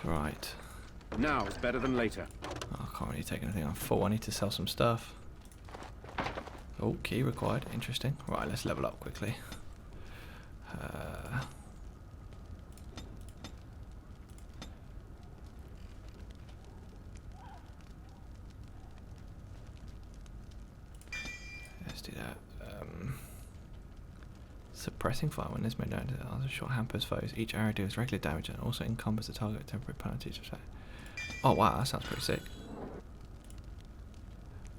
Right. Now is better than later. Oh, I can't really take anything on full. I need to sell some stuff. Oh, key required. Interesting. Right, let's level up quickly. Let's do that. Suppressing fire when this made down to other short hampers foes. Each arrow deals regular damage and also encumbers the target with temporary penalties. Oh wow, that sounds pretty sick.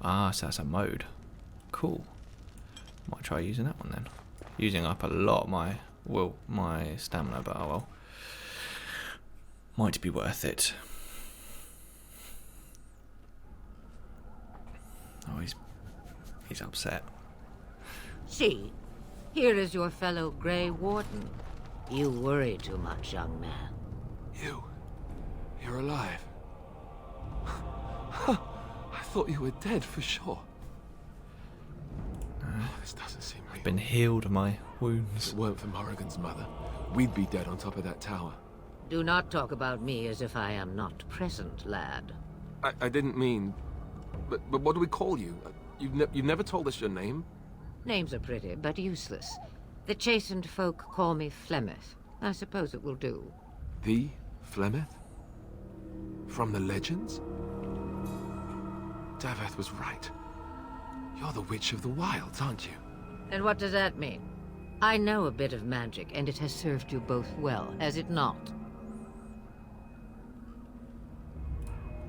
Ah, so that's a mode. Cool. Might try using that one then. Using up a lot of my stamina, but oh well. Might be worth it. Oh, he's upset. See, here is your fellow Grey Warden. You worry too much, young man. You're alive. I thought you were dead for sure. This doesn't seem real. I've been healed of my If wounds. it weren't for Morrigan's mother, we'd be dead on top of that tower. Do not talk about me as if I am not present, lad. I didn't mean... But what do we call you? You've never told us your name? Names are pretty, but useless. The chastened folk call me Flemeth. I suppose it will do. The Flemeth? From the legends? Daveth was right. You're the Witch of the Wilds, aren't you? And what does that mean? I know a bit of magic, and it has served you both well, has it not?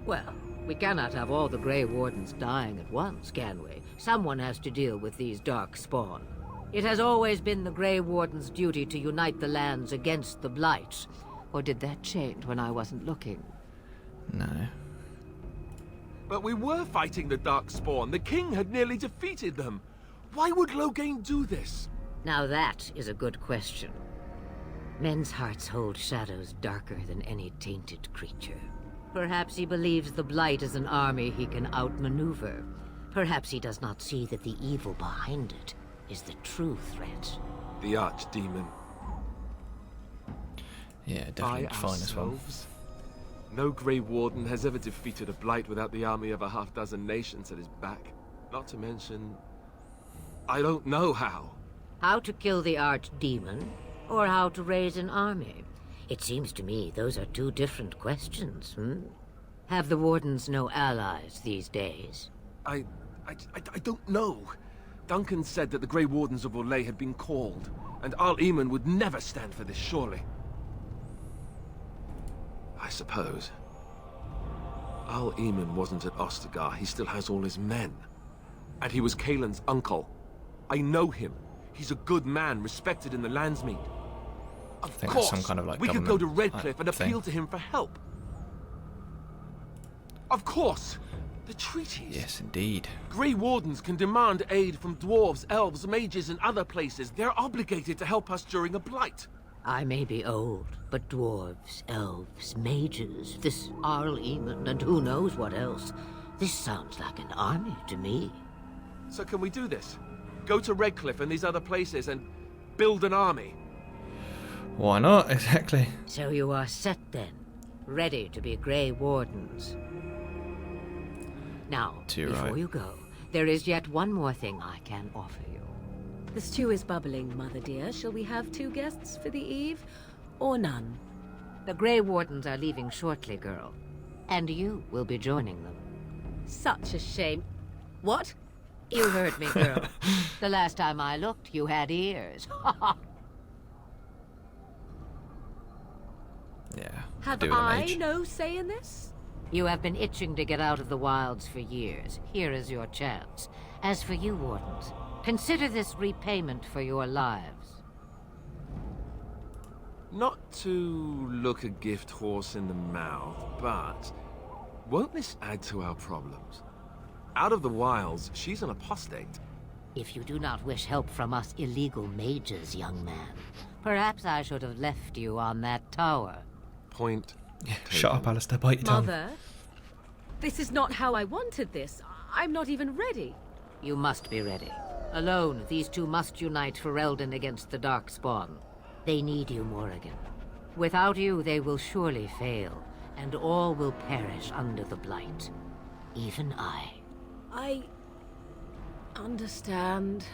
Well, we cannot have all the Grey Wardens dying at once, can we? Someone has to deal with these dark spawn. It has always been the Grey Warden's duty to unite the lands against the Blight. Or did that change when I wasn't looking? No. But we were fighting the Darkspawn. The king had nearly defeated them. Why would Loghain do this? Now that is a good question. Men's hearts hold shadows darker than any tainted creature. Perhaps he believes the Blight is an army he can outmaneuver. Perhaps he does not see that the evil behind it is the true threat. The Archdemon. Yeah, definitely fine as well. ourselves? No Grey Warden has ever defeated a Blight without the army of a half-dozen nations at his back. Not to mention... I don't know how. How to kill the Archdemon, or how to raise an army? It seems to me those are two different questions, Have the Wardens no allies these days? I don't know. Duncan said that the Grey Wardens of Orlais had been called, and Arl Eamon would never stand for this, surely. I suppose. Arl Eamon wasn't at Ostagar. He still has all his men. And he was Kaelin's uncle. I know him. He's a good man, respected in the Landsmeet. Of think course, that's some kind of, like, we could go to government, Redcliffe and thing. appeal to him for help. Of course! The treaties. Yes, indeed. Grey Wardens can demand aid from dwarves, elves, mages, and other places. They're obligated to help us during a blight. I may be old, but dwarves, elves, mages, this Arl Eamon, and who knows what else. This sounds like an army to me. So can we do this? Go to Redcliffe and these other places and build an army? Why not? Exactly. So you are set then, ready to be Grey Wardens. Now, Too before right. you go, there is yet one more thing I can offer you. The stew is bubbling, Mother dear. Shall we have 2 guests for the eve, or none? The Grey Wardens are leaving shortly, girl. And you will be joining them. Such a shame. What? You heard me, girl. The last time I looked, you had ears. Yeah. Have do with an I age. no say in this? You have been itching to get out of the wilds for years. Here is your chance. As for you, Wardens, consider this repayment for your lives. Not to look a gift horse in the mouth, but won't this add to our problems? Out of the wilds, she's an apostate. If you do not wish help from us illegal mages, young man, perhaps I should have left you on that tower. Point. Shut up, Alistair. Bite your tongue. Mother, this is not how I wanted this. I'm not even ready. You must be ready. Alone, these two must unite for Eldon against the Darkspawn. They need you, Morrigan. Without you, they will surely fail. and all will perish under the blight. Even I. I understand.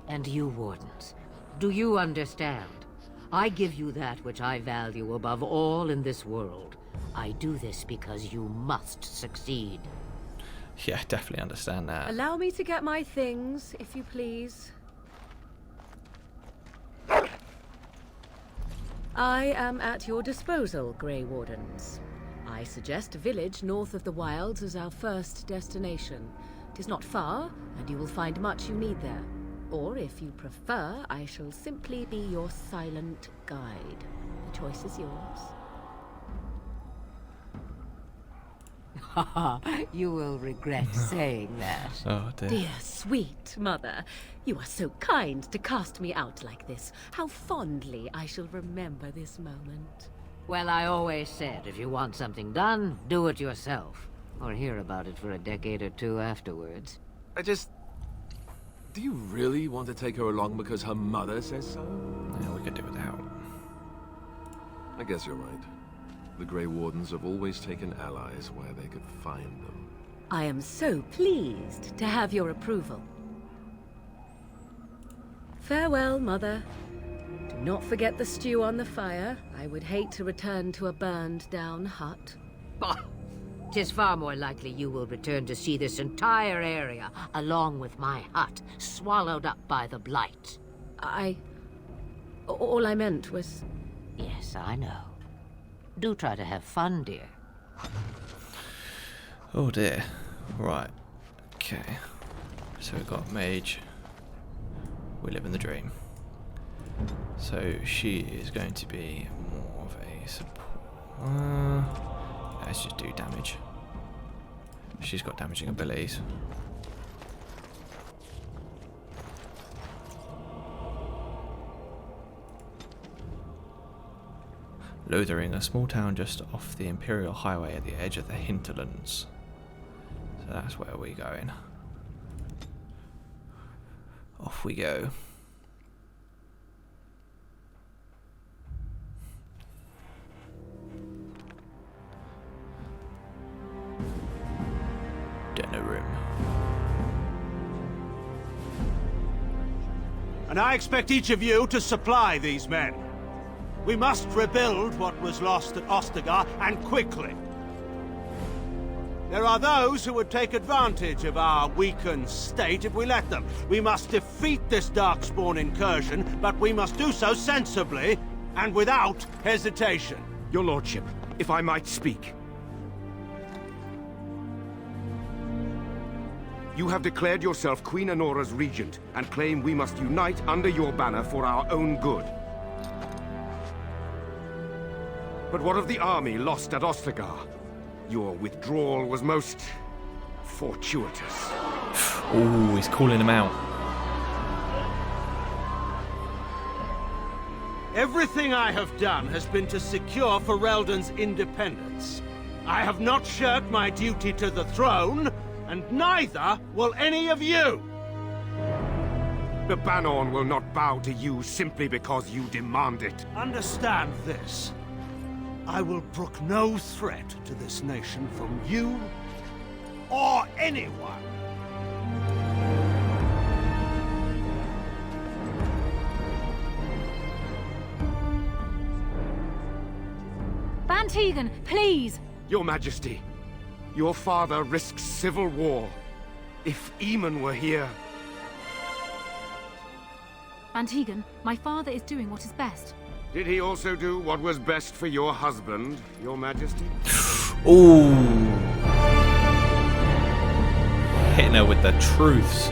And you, Wardens, do you understand? I give you that which I value above all in this world. I do this because you must succeed. Yeah, definitely understand that. Allow me to get my things, if you please. I am at your disposal, Grey Wardens. I suggest a village north of the Wilds as our first destination. It is not far, and you will find much you need there. Or, if you prefer, I shall simply be your silent guide. The choice is yours. You will regret saying that. Oh dear. Dear sweet mother, you are so kind to cast me out like this. How fondly I shall remember this moment. Well, I always said, if you want something done, do it yourself. Or hear about it for a decade or two afterwards. Do you really want to take her along because her mother says so? Yeah, we could do without. I guess you're right. The Grey Wardens have always taken allies where they could find them. I am so pleased to have your approval. Farewell, Mother. Do not forget the stew on the fire. I would hate to return to a burned-down hut. Bah! 'Tis far more likely you will return to see this entire area, along with my hut, swallowed up by the blight. All I meant was... Yes, I know. Do try to have fun, dear. Oh dear. Right. Okay. So we've got Mage. We live in the dream. So she is going to be more of a support. Let's just do damage. She's got damaging abilities. Lothering, a small town just off the Imperial Highway at the edge of the hinterlands. So that's where we're going. Off we go. Dinner room. And I expect each of you to supply these men. We must rebuild what was lost at Ostagar, and quickly. There are those who would take advantage of our weakened state if we let them. We must defeat this Darkspawn incursion, but we must do so sensibly and without hesitation. Your lordship, if I might speak. You have declared yourself Queen Honora's regent, and claim we must unite under your banner for our own good. But what of the army lost at Ostagar? Your withdrawal was most fortuitous. Ooh, he's calling him out. Everything I have done has been to secure Ferelden's independence. I have not shirked my duty to the throne, and neither will any of you! The Banorn will not bow to you simply because you demand it. Understand this. I will brook no threat to this nation from you or anyone. Bantegan, please! Your Majesty, your father risks civil war. If Eamon were here... Bantegan, my father is doing what is best. Did he also do what was best for your husband, your Majesty? Ooh. Hitting her with the truths.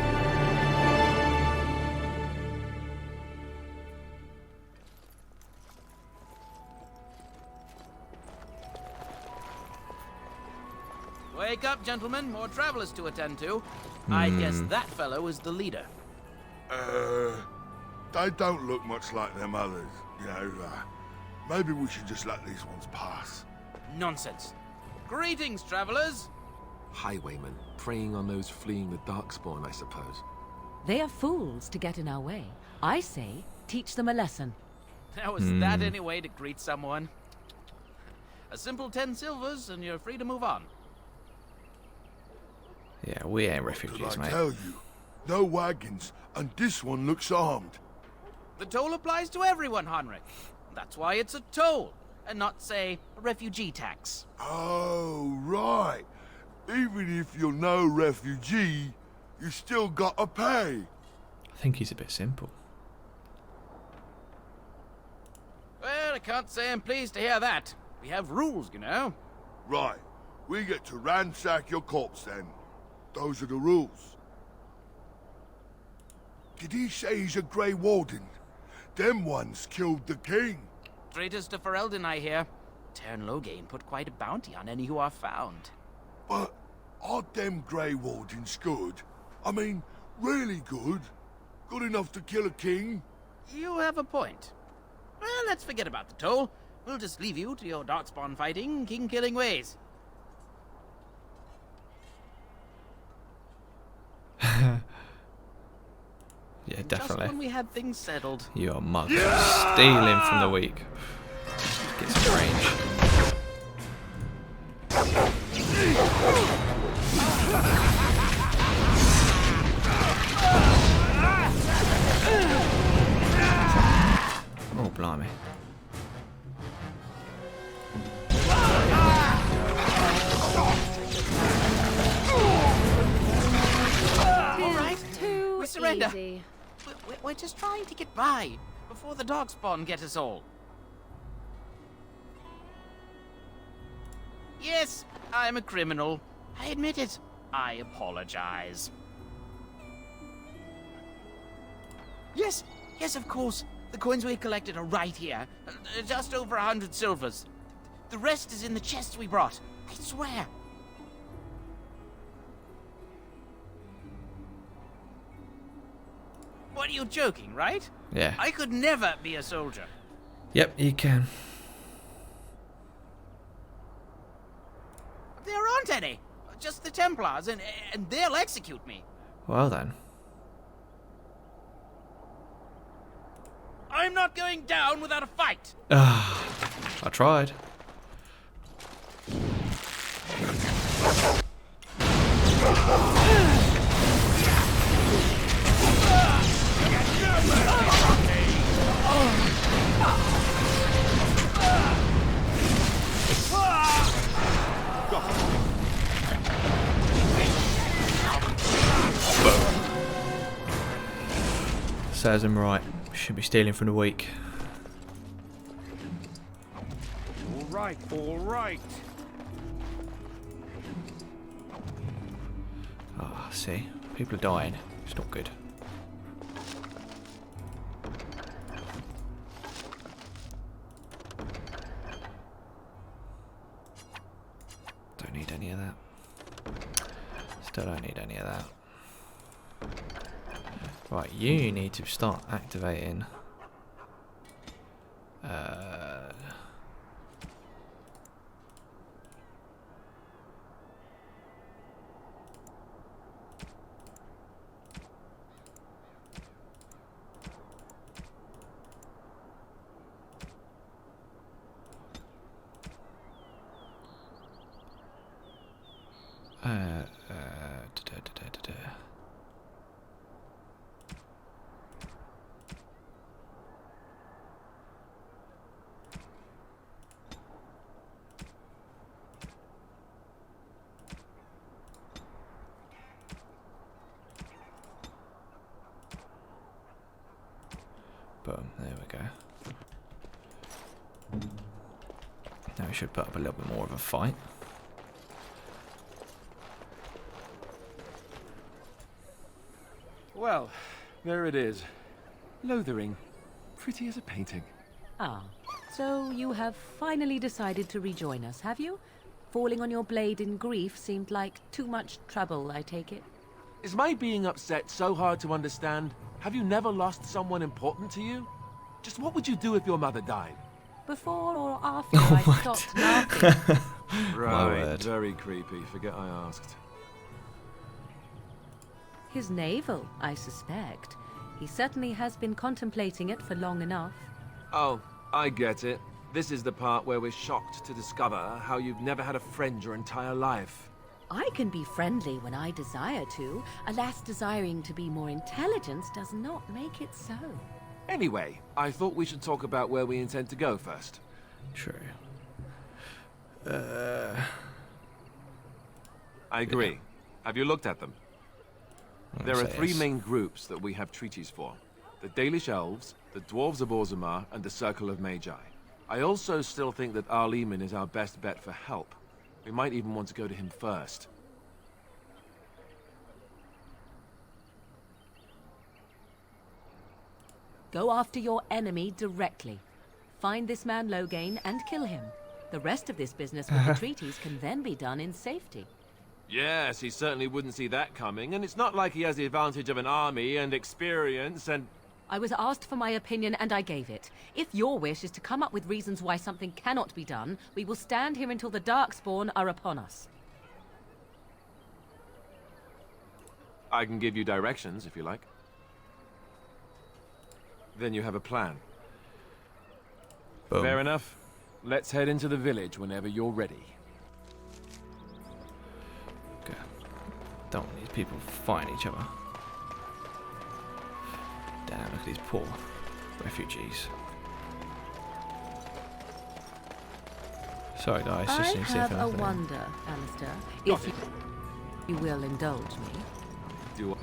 Wake up, gentlemen. More travelers to attend to. I guess that fellow is the leader. They don't look much like them others, you know. Maybe we should just let these ones pass. Nonsense. Greetings, travelers. Highwaymen, preying on those fleeing the Darkspawn, I suppose. They are fools to get in our way. I say, teach them a lesson. How is that any way to greet someone? A simple 10 silvers and you're free to move on. Yeah, we ain't What did refugees, I mate. tell you? No wagons, and this one looks armed. The toll applies to everyone, Heinrich. That's why it's a toll, and not, say, a refugee tax. Oh, right. Even if you're no refugee, you still gotta pay. I think he's a bit simple. Well, I can't say I'm pleased to hear that. We have rules, you know. Right. We get to ransack your corpse then. Those are the rules. Did he say he's a Grey Warden? Them ones killed the king. Traitors to Ferelden, I hear. Tern Loghain put quite a bounty on any who are found. But aren't them Grey Wardens good? I mean, really good? Good enough to kill a king? You have a point. Well, let's forget about the toll. We'll just leave you to your darkspawn fighting, king-killing ways. Yeah, Just definitely. when we had things settled. You are mug. Stealing from the weak. Get some range. Oh, blimey. All right, Too we surrender. easy. We're just trying to get by before the darkspawn get us all. Yes, I'm a criminal. I admit it. I apologize. Yes, of course. The coins we collected are right here. Just over 100 silvers. The rest is in the chests we brought. I swear. What are you joking, right? Yeah. I could never be a soldier. Yep, you can. There aren't any. Just the Templars, and they'll execute me. Well then. I'm not going down without a fight. I tried. Says I'm right. Should be stealing from the weak. All right, all right. Ah, see? People are dying. It's not good. Don't need any of that. Still don't need any of that. Right, you need to start activating boom, there we go. Now we should put up a little bit more of a fight. Well, there it is. Lothering. Pretty as a painting. Ah, so you have finally decided to rejoin us, have you? Falling on your blade in grief seemed like too much trouble, I take it. Is my being upset so hard to understand? Have you never lost someone important to you? Just what would you do if your mother died? Before or after I what? stopped laughing? Right, word. very creepy. Forget I asked. His navel, I suspect. He certainly has been contemplating it for long enough. Oh, I get it. This is the part where we're shocked to discover how you've never had a friend your entire life. I can be friendly when I desire to. Alas, desiring to be more intelligent does not make it so. Anyway, I thought we should talk about where we intend to go first. True. I agree. Have you looked at them? There are say three yes. main groups that we have treaties for. The Dalish Elves, the Dwarves of Orzammar, and the Circle of Magi. I also still think that Arleman is our best bet for help. We might even want to go to him first. Go after your enemy directly. Find this man Loghain and kill him. The rest of this business with the treaties can then be done in safety. Yes, he certainly wouldn't see that coming, and it's not like he has the advantage of an army and experience and... I was asked for my opinion and I gave it. If your wish is to come up with reasons why something cannot be done, we will stand here until the Darkspawn are upon us. I can give you directions, if you like. Then you have a plan. Boom. Fair enough. Let's head into the village whenever you're ready. Okay. Don't want these people fighting each other. Damn, look at these poor refugees. Sorry guys, I just need to see if have a anything. wonder, Alistair, if you will indulge me. Do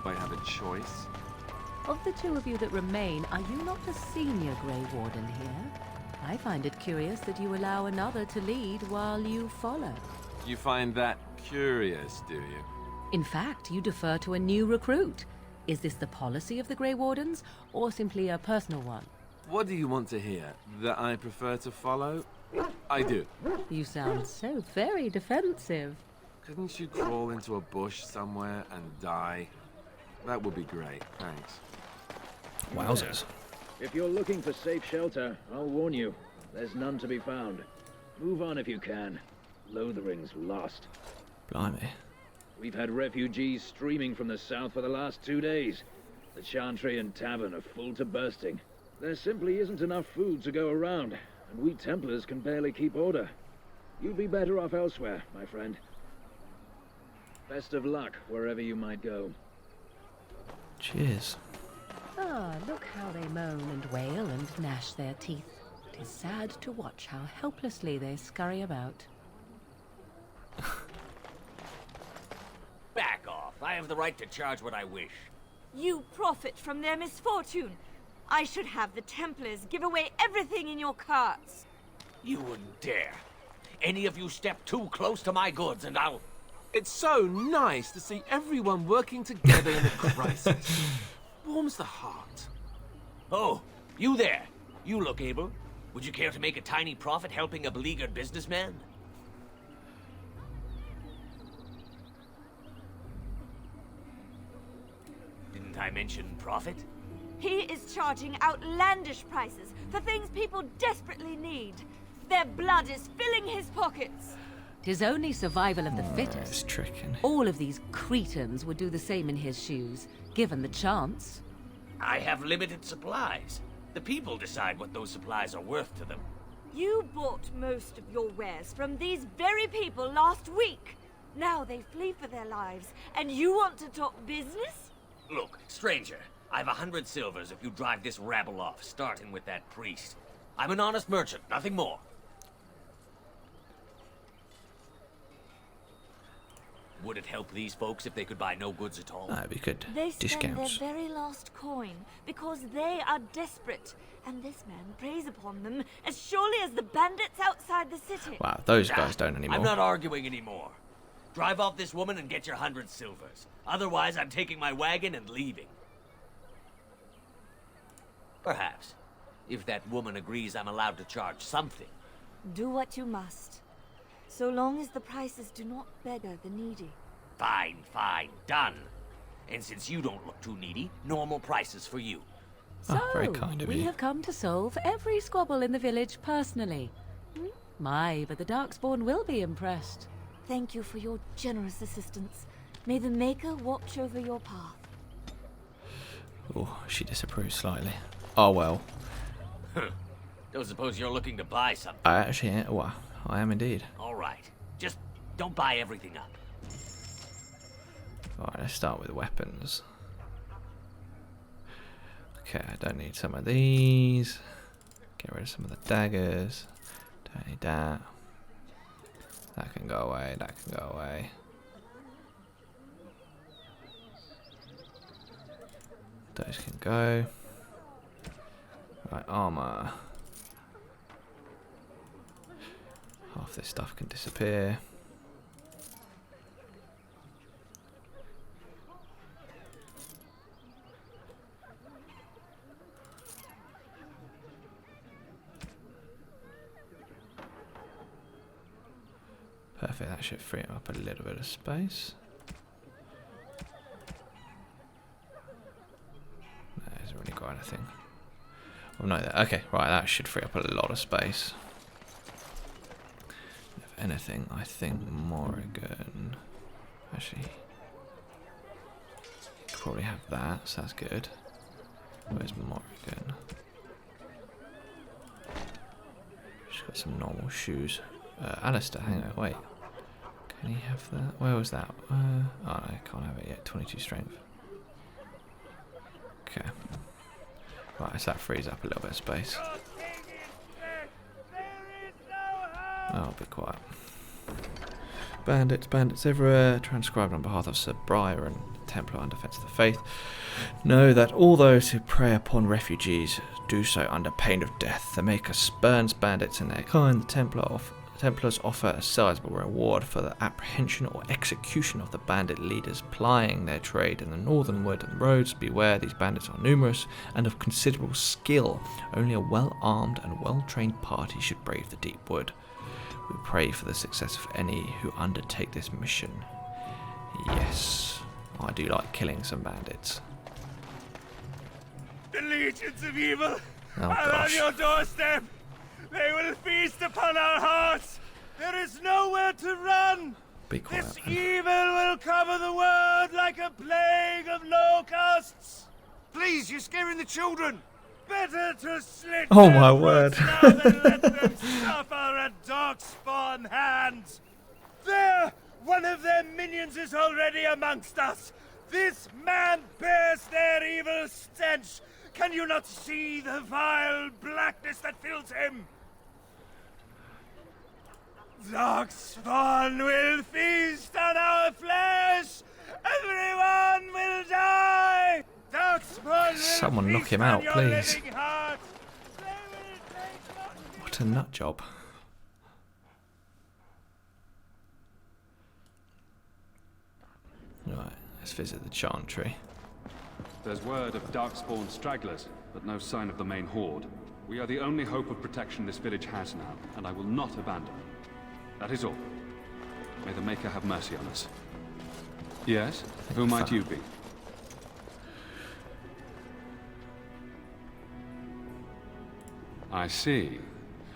I have a choice? Of the two of you that remain, are you not the senior Grey Warden here? I find it curious that you allow another to lead while you follow. You find that curious, do you? In fact, you defer to a new recruit. Is this the policy of the Grey Wardens, or simply a personal one? What do you want to hear? That I prefer to follow? I do. You sound so very defensive. Couldn't you crawl into a bush somewhere and die? That would be great, thanks. Wowzers. If you're looking for safe shelter, I'll warn you. There's none to be found. Move on if you can. Lothering's lost. Blimey. We've had refugees streaming from the south for the last 2 days. The Chantry and Tavern are full to bursting. There simply isn't enough food to go around, and we Templars can barely keep order. You'd be better off elsewhere, my friend. Best of luck wherever you might go. Cheers. Ah, look how they moan and wail and gnash their teeth. It is sad to watch how helplessly they scurry about. Back off. I have the right to charge what I wish. You profit from their misfortune. I should have the Templars give away everything in your carts. You wouldn't dare. Any of you step too close to my goods and I'll... It's so nice to see everyone working together in a crisis. Warms the heart. Oh, you there. You look able. Would you care to make a tiny profit helping a beleaguered businessman? Didn't I mention profit? He is charging outlandish prices for things people desperately need. Their blood is filling his pockets. 'Tis only survival of the It's fittest. tricking. All of these cretins would do the same in his shoes, given the chance. I have limited supplies. The people decide what those supplies are worth to them. You bought most of your wares from these very people last week. Now they flee for their lives, and you want to talk business? Look, stranger, I've 100 silvers if you drive this rabble off, starting with that priest. I'm an honest merchant, nothing more. Would it help these folks if they could buy no goods at all? No, we could. They spend Discounts. their very last coin because they are desperate, and this man preys upon them as surely as the bandits outside the city. Wow, those guys don't anymore. I'm not arguing anymore. Drive off this woman and get your 100 silvers. Otherwise, I'm taking my wagon and leaving. Perhaps. If that woman agrees I'm allowed to charge something. Do what you must, so long as the prices do not beggar the needy. Fine, fine, done. And since you don't look too needy, normal prices for you. So, very kind of we you. have come to solve every squabble in the village personally. My, but the Darkspawn will be impressed. Thank you for your generous assistance. May the Maker watch over your path. Oh, she disapproves slightly. Oh well. Don't suppose you're looking to buy something? I actually am. Well, I am indeed. All right. Just don't buy everything up. Alright, let's start with weapons. Okay, I don't need some of these. Get rid of some of the daggers. Don't need that. That can go away, that can go away. Those can go. Right, armor. Half this stuff can disappear. Perfect, that should free up a little bit of space. No, it hasn't really got anything. Oh no, okay, right, that should free up a lot of space. If anything, I think Morrigan... Actually... Could probably have that, so that's good. Where's Morrigan? She's got some normal shoes. Alistair, hang on, wait. Can he have that? Where was that? Oh no, I can't have it yet. 22 strength. Okay. Right, so that frees up a little bit of space. Oh, be quiet. Bandits, bandits everywhere. Transcribed on behalf of Sir Briar, Templar and Defence of the Faith. Know that all those who prey upon refugees do so under pain of death. The Maker spurns bandits and their kind. The Templars offer a sizable reward for the apprehension or execution of the bandit leaders plying their trade in the northern wood and roads. Beware, these bandits are numerous and of considerable skill. Only a well-armed and well-trained party should brave the deep wood. We pray for the success of any who undertake this mission. Yes, I do like killing some bandits. The legions of evil Oh, are on gosh. your doorstep. They will feast upon our hearts. There is nowhere to run. Be quiet. This evil will cover the world like a plague of locusts. Please, you're scaring the children. Better to slit Oh, their my throats word. now than let them suffer at darkspawn hands. There, one of their minions is already amongst us. This man bears their evil stench. Can you not see the vile blackness that fills him? Darkspawn will feast on our flesh. Everyone will die. Darkspawn will Someone knock feast him on out, your please. living heart. They will take your What a nut job. Right, let's visit the Chantry. There's word of darkspawn stragglers, but no sign of the main horde. We are the only hope of protection this village has now, and I will not abandon. That is all. May the Maker have mercy on us. Yes? Who might you be? I see.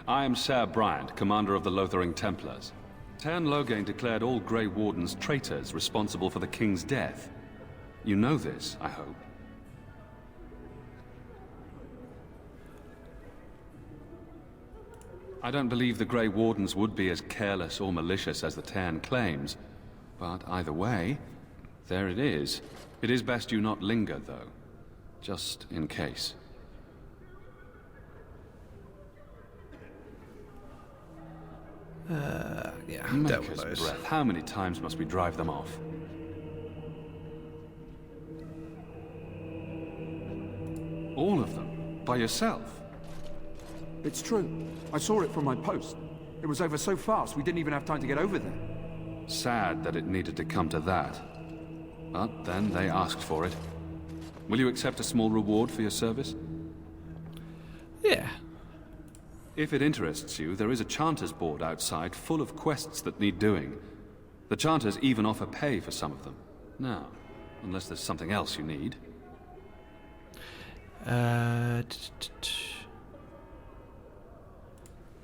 I am Sir Bryant, commander of the Lothering Templars. Tern Loghain declared all Grey Wardens traitors responsible for the King's death. You know this, I hope. I don't believe the Grey Wardens would be as careless or malicious as the Tern claims. But either way, there it is. It is best you not linger, though. Just in case. Yeah, Maker's breath. How many times must we drive them off? All of them? By yourself? It's true. I saw it from my post. It was over so fast, we didn't even have time to get over there. Sad that it needed to come to that. But then they asked for it. Will you accept a small reward for your service? Yeah. If it interests you, there is a Chanters board outside full of quests that need doing. The Chanters even offer pay for some of them. Now, unless there's something else you need.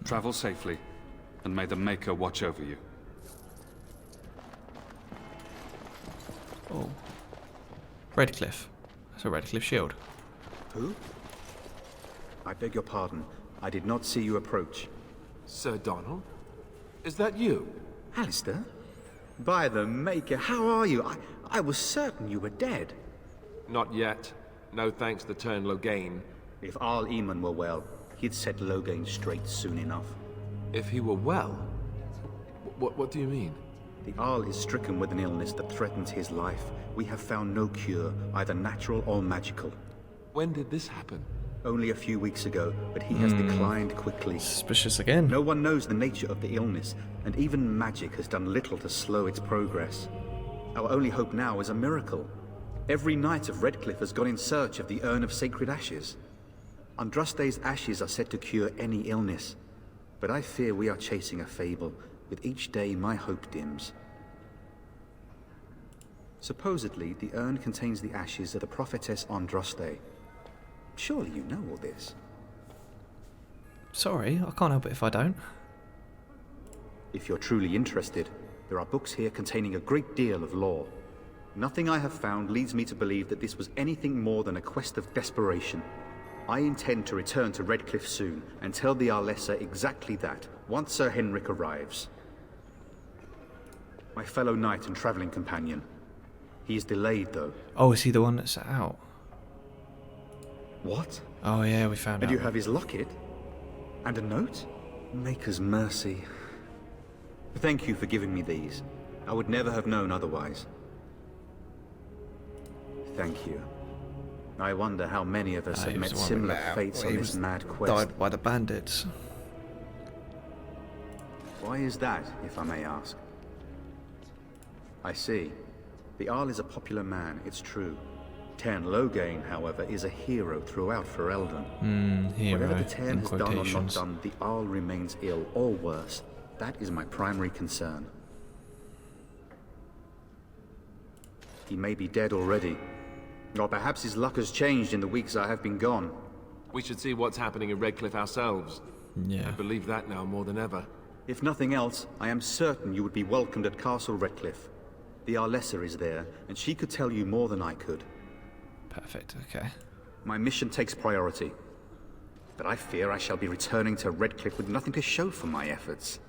Travel safely, and may the Maker watch over you. Oh. Redcliffe. That's a Redcliffe shield. Who? I beg your pardon. I did not see you approach. Sir Donald? Is that you? Alistair? By the Maker, how are you? I was certain you were dead. Not yet. No thanks to turn Loghain. If Arl Eamon were well, he'd set Loghain straight soon enough. If he were well? What do you mean? The Arl is stricken with an illness that threatens his life. We have found no cure, either natural or magical. When did this happen? Only a few weeks ago, but he has declined quickly. Suspicious again. No one knows the nature of the illness, and even magic has done little to slow its progress. Our only hope now is a miracle. Every knight of Redcliffe has gone in search of the Urn of Sacred Ashes. Andraste's ashes are said to cure any illness, but I fear we are chasing a fable. With each day, my hope dims. Supposedly, the urn contains the ashes of the prophetess Andraste. Surely you know all this. Sorry, I can't help it if I don't. If you're truly interested, there are books here containing a great deal of lore. Nothing I have found leads me to believe that this was anything more than a quest of desperation. I intend to return to Redcliffe soon and tell the Arlessa exactly that, once Sir Henrik arrives. My fellow knight and travelling companion. He is delayed, though. Oh, is he the one that's out? What? Oh yeah, we found out. And you have his locket? And a note? Maker's mercy. Thank you for giving me these. I would never have known otherwise. Thank you. I wonder how many of us have met similar fates on this mad quest. Died by the bandits. Why is that, if I may ask? I see. The Arl is a popular man, it's true. Tairn Loghain, however, is a hero throughout Ferelden. Hero, whatever the Tairn in has done or not quotations. done, the Arl remains ill, or worse. That is my primary concern. He may be dead already. Or perhaps his luck has changed in the weeks I have been gone. We should see what's happening in Redcliffe ourselves. Yeah. I believe that now more than ever. If nothing else, I am certain you would be welcomed at Castle Redcliffe. The Arlessa is there, and she could tell you more than I could. Perfect, okay. My mission takes priority. But I fear I shall be returning to Redcliffe with nothing to show for my efforts.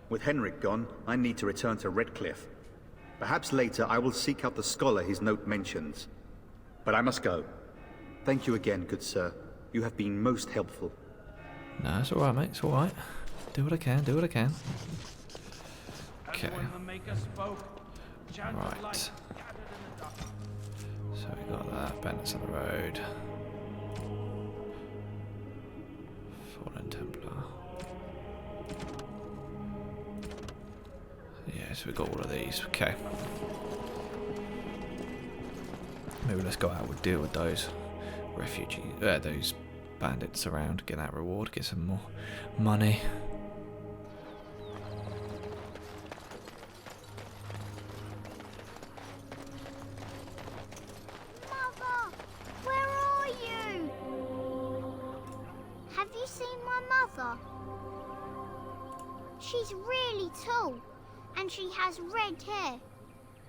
With Henrik gone, I need to return to Redcliffe. Perhaps later I will seek out the scholar his note mentions. But I must go. Thank you again, good sir. You have been most helpful. No, it's alright, mate, it's alright. Do what I can, do what I can. Okay. Right. So we got that, bandits on the road. Fallen Templar. Yeah, so we got all of these, okay. Maybe let's go out and deal with those refugees, those bandits around, get that reward, get some more money. Mother, where are you? Have you seen my mother? She's really tall, and she has red hair.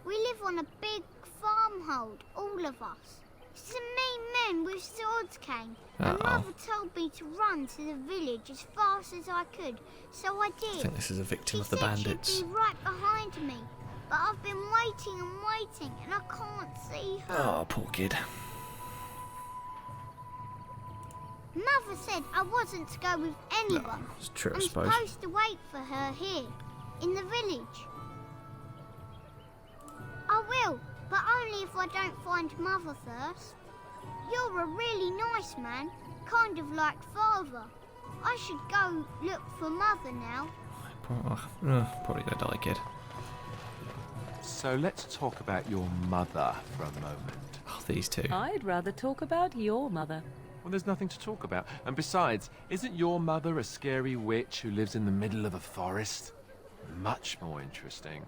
We live on a big farmhold, all of us. Some mean men with swords came, and Mother told me to run to the village as fast as I could, so I did. I think this is a victim of the She bandits. said she'd be right behind me, but I've been waiting and waiting, and I can't see her. Oh, poor kid. Mother said I wasn't to go with anyone. No, it's true, I I'm suppose. supposed to wait for her here, in the village. I will, but only if I don't find Mother first. You're a really nice man, kind of like Father. I should go look for Mother now. Probably gonna die, kid. So let's talk about your mother for a moment. Oh, these two. I'd rather talk about your mother. Well, there's nothing to talk about. And besides, isn't your mother a scary witch who lives in the middle of a forest? Much more interesting.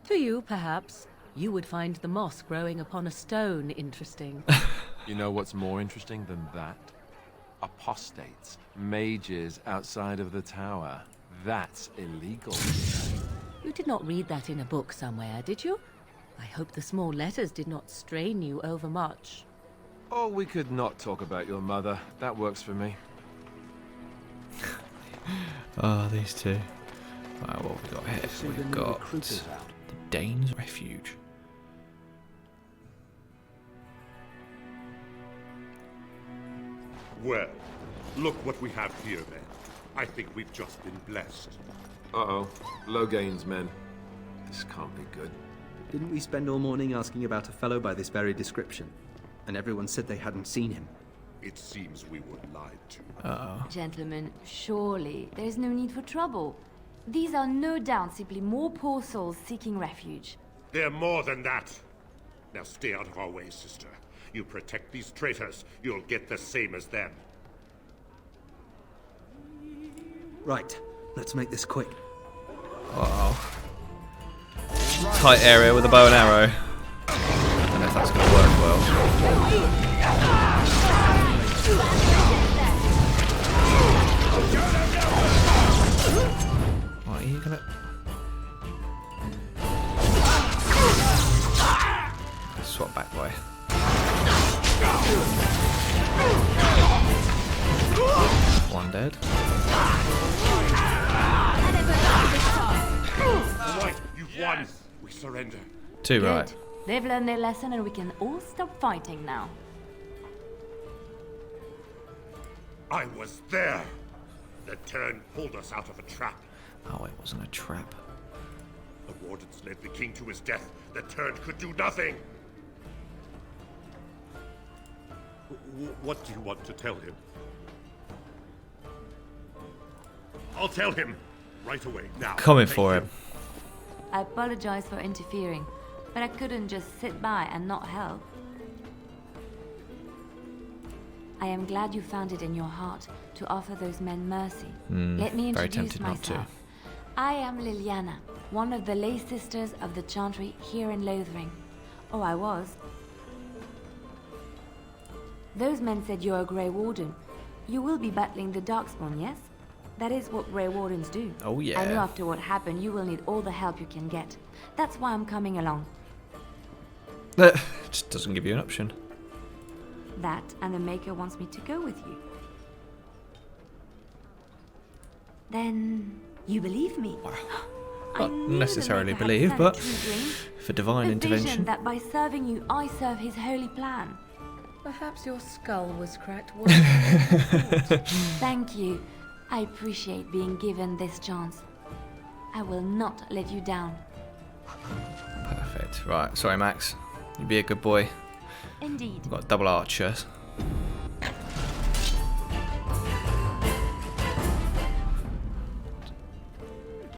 To you, perhaps. You would find the moss growing upon a stone interesting. You know what's more interesting than that? Apostates, mages outside of the tower. That's illegal. You did not read that in a book somewhere, did you? I hope the small letters did not strain you overmuch. Or we could not talk about your mother. That works for me. Oh, these two. Right, what have we got here? We've got the Danes' Refuge. Well, look what we have here, men. I think we've just been blessed. Uh-oh. Logain's men. This can't be good. Didn't we spend all morning asking about a fellow by this very description? And everyone said they hadn't seen him. It seems we were lied to. Uh-oh. Gentlemen, surely there's no need for trouble. These are no doubt simply more poor souls seeking refuge. They're more than that. Now stay out of our way, sister. You protect these traitors, you'll get the same as them. Right, let's make this quick. Uh-oh. Tight area with a bow and arrow. I don't know if that's going to work well. Right, are you going to... Swap back way. One dead. Right, you've won. We surrender. Two Good. right. They've learned their lesson and we can all stop fighting now. I was there. The turn pulled us out of a trap. Oh, it wasn't a trap. The wardens led the king to his death. The turn could do nothing. What do you want to tell him? I'll tell him right away now. Coming for him. I apologize for interfering, but I couldn't just sit by and not help. I am glad you found it in your heart to offer those men mercy. Let me very introduce tempted not myself. to. I am Liliana, one of the lay sisters of the Chantry here in Lothering. Oh, I was. Those men said you're a Grey Warden. You will be battling the Darkspawn, yes? That is what Grey Wardens do. Oh, yeah. I know after what happened, you will need all the help you can get. That's why I'm coming along. Just doesn't give you an option. That, and the Maker wants me to go with you. Then, you believe me? Not necessarily believe, but for divine The intervention. vision that by serving you, I serve his holy plan. Perhaps your skull was cracked. Thank you. I appreciate being given this chance. I will not let you down. Perfect. Right, sorry Max. You be a good boy. Indeed. We've got double archers.